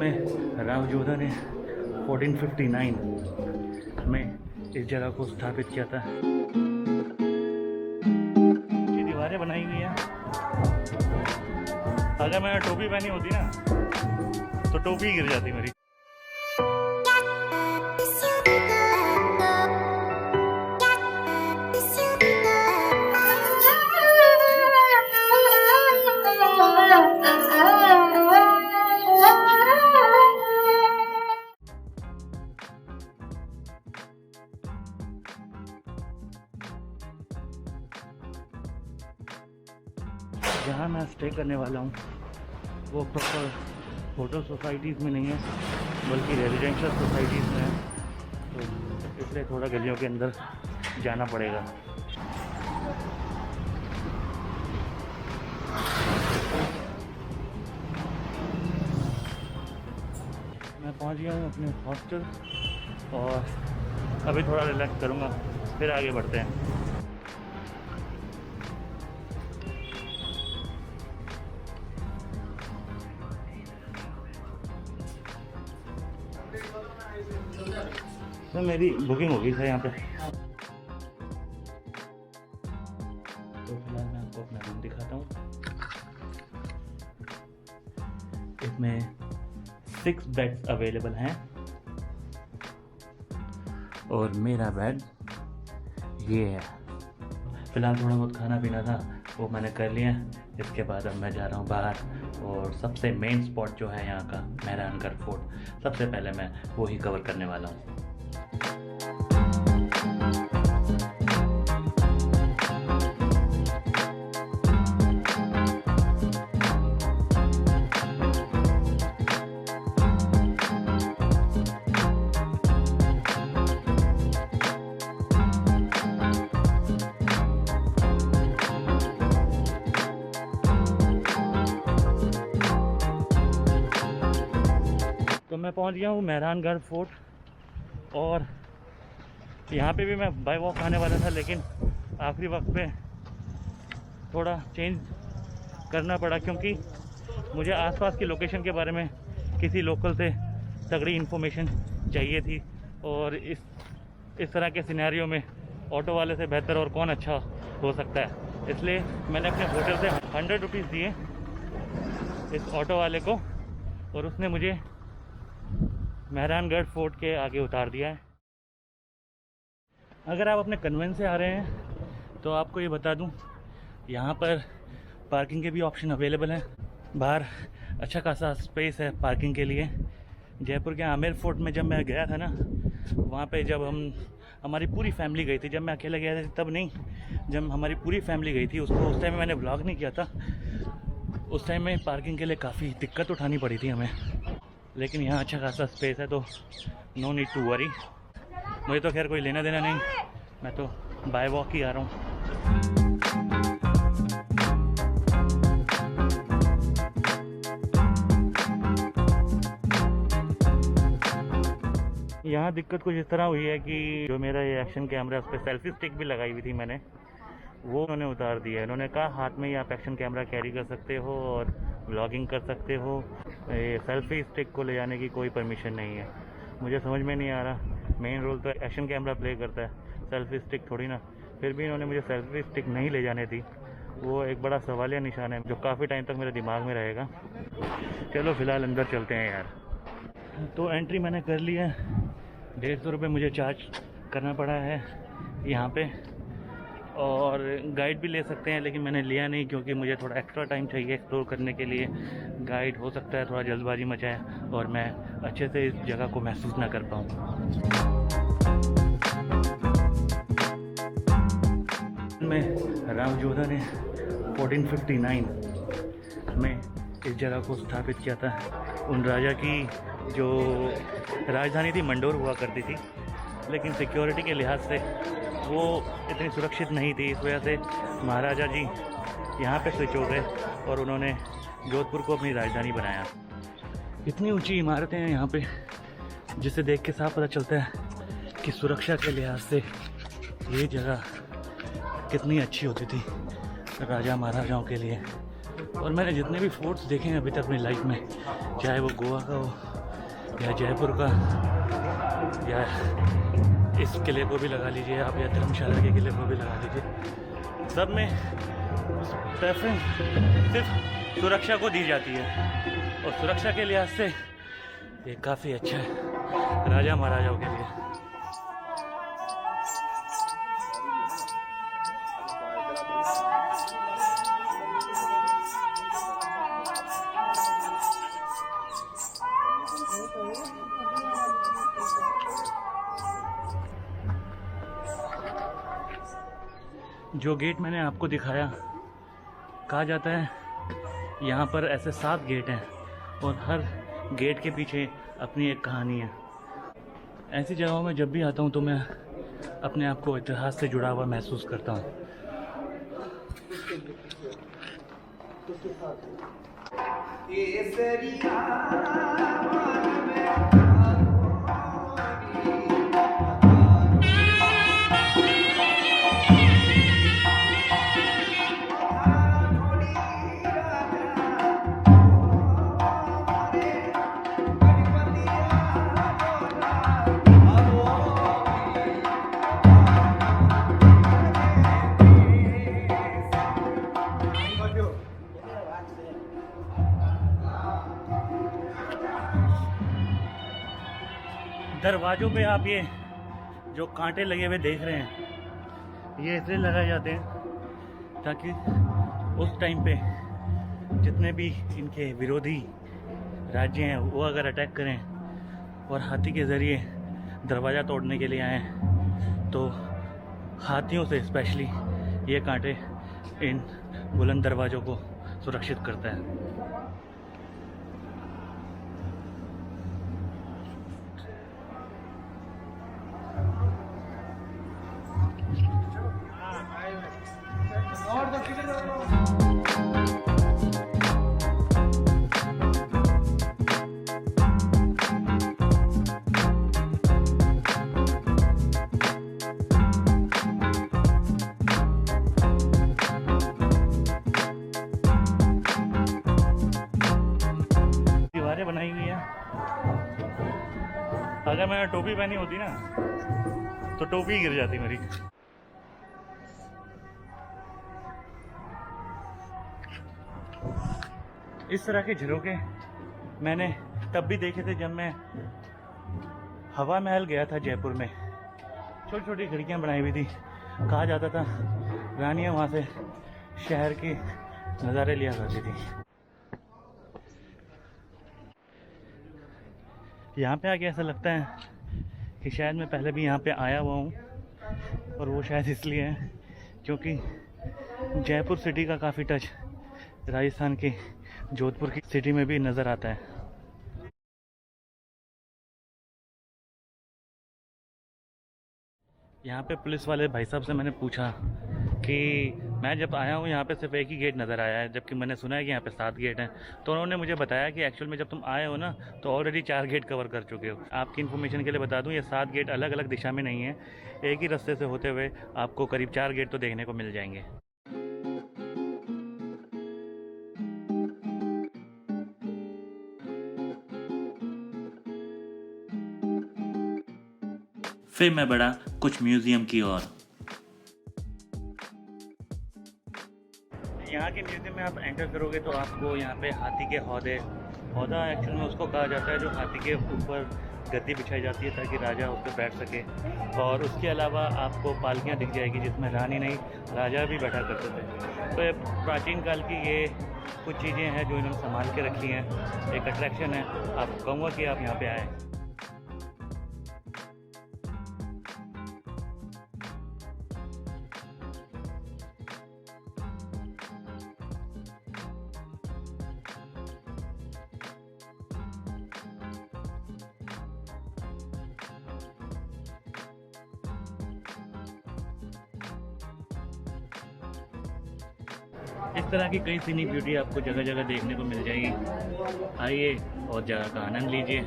में राव जोधा ने 1459 में इस जगह को स्थापित किया था। ये दीवारें बनाई हुई हैं। अगर मैंने टोपी पहनी होती ना तो टोपी गिर जाती मेरी। जहाँ मैं स्टे करने वाला हूँ वो प्रॉपर होटल सोसाइटीज़ में नहीं है बल्कि रेजिडेंशियल सोसाइटीज़ में है, तो इसलिए थोड़ा गलियों के अंदर जाना पड़ेगा। मैं पहुँच गया हूँ अपने हॉस्टल और अभी थोड़ा रिलैक्स करूँगा, फिर आगे बढ़ते हैं। तो मेरी बुकिंग हो गई था यहाँ पे। तो फिलहाल मैं आपको अपना रूम दिखाता हूँ। इसमें 6 बेड्स अवेलेबल हैं और मेरा बेड ये है। फिलहाल थोड़ा बहुत खाना पीना था वो मैंने कर लिया। इसके बाद अब मैं जा रहा हूँ बाहर और सबसे मेन स्पॉट जो है यहाँ का मेहरानगढ़ फोर्ट, सबसे पहले मैं वो ही कवर करने वाला हूँ। तो मैं पहुंच गया हूँ मेहरानगढ़ फोर्ट और यहाँ पे भी मैं बाय वॉक आने वाला था, लेकिन आखिरी वक्त पे थोड़ा चेंज करना पड़ा क्योंकि मुझे आसपास की लोकेशन के बारे में किसी लोकल से तगड़ी इन्फॉर्मेशन चाहिए थी और इस तरह के सिनेरियो में ऑटो वाले से बेहतर और कौन अच्छा हो सकता है। इसलिए मैंने अपने होटल से 100 रुपीज़ दिए इस ऑटो वाले को और उसने मुझे मेहरानगढ़ फोर्ट के आगे उतार दिया है। अगर आप अपने कन्वेंस से आ रहे हैं तो आपको ये बता दूं, यहाँ पर पार्किंग के भी ऑप्शन अवेलेबल हैं। बाहर अच्छा खासा स्पेस है पार्किंग के लिए। जयपुर के आमेर फोर्ट में जब मैं गया था ना, वहाँ पे जब हमारी पूरी फैमिली गई थी, जब मैं अकेला गया था तब नहीं, जब हमारी पूरी फैमिली गई थी उस टाइम मैंने व्लॉग नहीं किया था। उस टाइम में पार्किंग के लिए काफ़ी दिक्कत उठानी पड़ी थी हमें, लेकिन यहाँ अच्छा खासा स्पेस है तो नो नीड टू वरी। मुझे तो खैर कोई लेना देना नहीं, मैं तो बाय वॉक ही आ रहा हूँ। यहाँ दिक्कत कुछ इस तरह हुई है कि जो मेरा ये एक्शन कैमरा उस पर सेल्फी स्टिक भी लगाई हुई थी मैंने, वो उन्होंने उतार दिया है। उन्होंने कहा हाथ में ही आप एक्शन कैमरा कैरी कर सकते हो और व्लॉगिंग कर सकते हो, ये सेल्फी स्टिक को ले जाने की कोई परमिशन नहीं है। मुझे समझ में नहीं आ रहा, मेन रोल तो एक्शन कैमरा प्ले करता है, सेल्फी स्टिक थोड़ी ना। फिर भी इन्होंने मुझे सेल्फी स्टिक नहीं ले जाने दी, वो एक बड़ा सवालिया निशान है जो काफ़ी टाइम तक मेरे दिमाग में रहेगा। चलो फिलहाल अंदर चलते हैं यार। तो एंट्री मैंने कर ली है, 150 रुपये मुझे चार्ज करना पड़ा है यहाँ पे, और गाइड भी ले सकते हैं लेकिन मैंने लिया नहीं क्योंकि मुझे थोड़ा एक्स्ट्रा टाइम चाहिए एक्सप्लोर करने के लिए। गाइड हो सकता है थोड़ा जल्दबाजी मचाए और मैं अच्छे से इस जगह को महसूस ना कर पाऊँ। में राव जोधा ने 1459 में इस जगह को स्थापित किया था। उन राजा की जो राजधानी थी मंडोर हुआ करती थी, लेकिन सिक्योरिटी के लिहाज से वो इतनी सुरक्षित नहीं थी। इस वजह से महाराजा जी यहाँ पे स्विच हो गए और उन्होंने जोधपुर को अपनी राजधानी बनाया। इतनी ऊंची इमारतें हैं यहाँ पे जिसे देख के साफ पता चलता है कि सुरक्षा के लिहाज से ये जगह कितनी अच्छी होती थी राजा महाराजाओं के लिए। और मैंने जितने भी फोर्ट्स देखे हैं अभी तक अपनी लाइफ में, चाहे वो गोवा का हो या जयपुर का या इस किले को भी लगा लीजिए आप या धर्मशाला के किले को भी लगा लीजिए, सब में प्रेफरेंस सिर्फ सुरक्षा को दी जाती है। और सुरक्षा के लिहाज से ये काफ़ी अच्छा है राजा महाराजाओं के लिए। जो गेट मैंने आपको दिखाया, कहा जाता है यहाँ पर ऐसे 7 गेट हैं और हर गेट के पीछे अपनी एक कहानी है। ऐसी जगहों में जब भी आता हूँ तो मैं अपने आप को इतिहास से जुड़ा हुआ महसूस करता हूँ। दरवाज़ों पे आप ये जो कांटे लगे हुए देख रहे हैं, ये इसलिए लगाए जाते हैं ताकि उस टाइम पे जितने भी इनके विरोधी राज्य हैं वो अगर अटैक करें और हाथी के ज़रिए दरवाज़ा तोड़ने के लिए आएँ तो हाथियों से स्पेशली ये कांटे इन बुलंद दरवाज़ों को सुरक्षित करता है। दीवारें बनाई हुई है। अगर मैंने टोपी पहनी होती ना तो टोपी गिर जाती मेरी। इस तरह के झरोखे मैंने तब भी देखे थे जब मैं हवा महल गया था जयपुर में। छोटी छोटी खिड़कियां बनाई हुई थी। कहा जाता था रानियां वहाँ से शहर के नज़ारे लिया करती थी। यहाँ पे आके ऐसा लगता है कि शायद मैं पहले भी यहाँ पे आया हुआ हूँ, और वो शायद इसलिए है क्योंकि जयपुर सिटी का काफ़ी टच राजस्थान के जोधपुर की सिटी में भी नज़र आता है। यहाँ पे पुलिस वाले भाई साहब से मैंने पूछा कि मैं जब आया हूँ यहाँ पे सिर्फ एक ही गेट नज़र आया है, जबकि मैंने सुना है कि यहाँ पे 7 गेट हैं। तो उन्होंने मुझे बताया कि एक्चुअल में जब तुम आए हो ना तो ऑलरेडी 4 गेट कवर कर चुके हो। आपकी इन्फॉर्मेशन के लिए बता दूँ, ये 7 गेट अलग अलग दिशा में नहीं है, एक ही रास्ते से होते हुए आपको करीब 4 गेट तो देखने को मिल जाएंगे। फिर मैं बढ़ा कुछ म्यूजियम की ओर। यहाँ के म्यूजियम में आप एंटर करोगे तो आपको यहाँ पे हाथी के हौदा एक्चुअल में उसको कहा जाता है जो हाथी के ऊपर गद्दी बिछाई जाती है ताकि राजा उस पर बैठ सके। और उसके अलावा आपको पालकियाँ दिख जाएगी जिसमें रानी नहीं राजा भी बैठा करते थे। तो ये प्राचीन काल की ये कुछ चीज़ें हैं जो इन्होंने संभाल के रखी हैं। एक अट्रैक्शन है, आप कहूँगा कि आप यहाँ पे आएँ। इस तरह की कई सीनिक ब्यूटी आपको जगह जगह देखने को मिल जाएगी। आइए और जगह का आनंद लीजिए।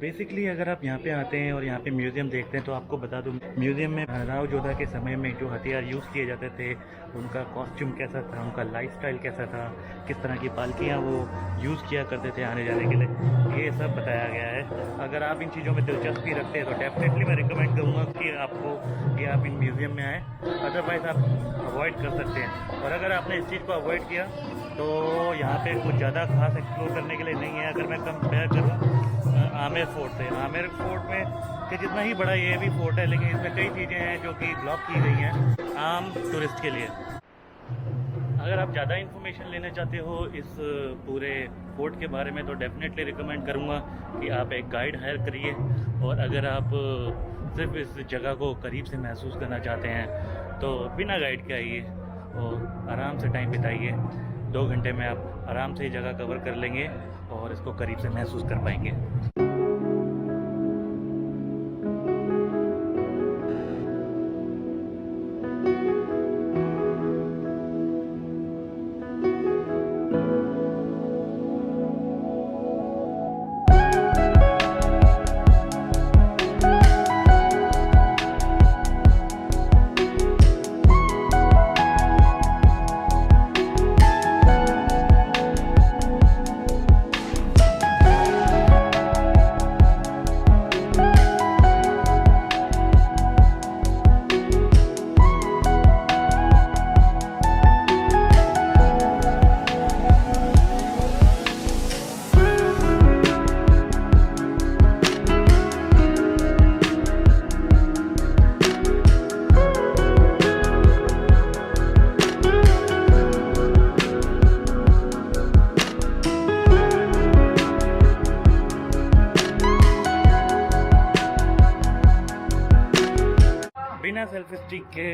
बेसिकली अगर आप यहाँ पे आते हैं और यहाँ पे म्यूज़ियम देखते हैं तो आपको बता दूँ, म्यूज़ियम में राव जोधा के समय में जो हथियार यूज़ किए जाते थे, उनका कॉस्ट्यूम कैसा था, उनका लाइफस्टाइल कैसा था, किस तरह की पालकियाँ वो यूज़ किया करते थे आने जाने के लिए, ये सब बताया गया है। अगर आप इन चीज़ों में दिलचस्पी रखते हैं तो डेफिनेटली मैं रिकमेंड करूँगा कि आपको कि आप इन म्यूज़ियम में आएँ, अदरवाइज़ आप अवॉइड कर सकते हैं। और अगर आपने इस चीज़ को अवॉइड किया तो यहाँ पे कुछ ज़्यादा खास एक्सप्लोर करने के लिए नहीं है। अगर मैं कंपेयर करूँ आमेर फोर्ट से, आमेर फोर्ट में कि जितना ही बड़ा ये भी फोर्ट है, लेकिन इसमें कई चीज़ें हैं जो कि ब्लॉक की गई हैं आम टूरिस्ट के लिए। अगर आप ज़्यादा इन्फॉर्मेशन लेना चाहते हो इस पूरे फोर्ट के बारे में तो डेफिनेटली रिकमेंड करूँगा कि आप एक गाइड हायर करिए। और अगर आप सिर्फ इस जगह को करीब से महसूस करना चाहते हैं तो बिना गाइड के आइए और आराम से टाइम बिताइए। 2 घंटे में आप आराम से ये जगह कवर कर लेंगे और इसको करीब से महसूस कर पाएंगे। बिना सेल्फी स्टिक के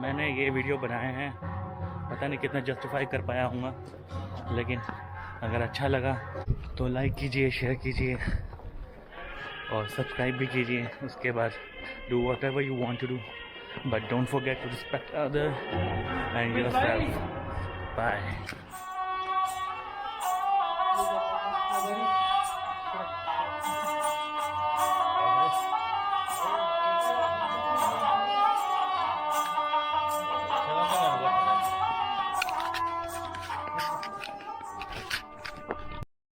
मैंने ये वीडियो बनाए हैं, पता नहीं कितना जस्टिफाई कर पाया हूँगा, लेकिन अगर अच्छा लगा तो लाइक कीजिए, शेयर कीजिए और सब्सक्राइब भी कीजिए। उसके बाद do whatever you want to do, but don't forget to respect other and yourself. Bye.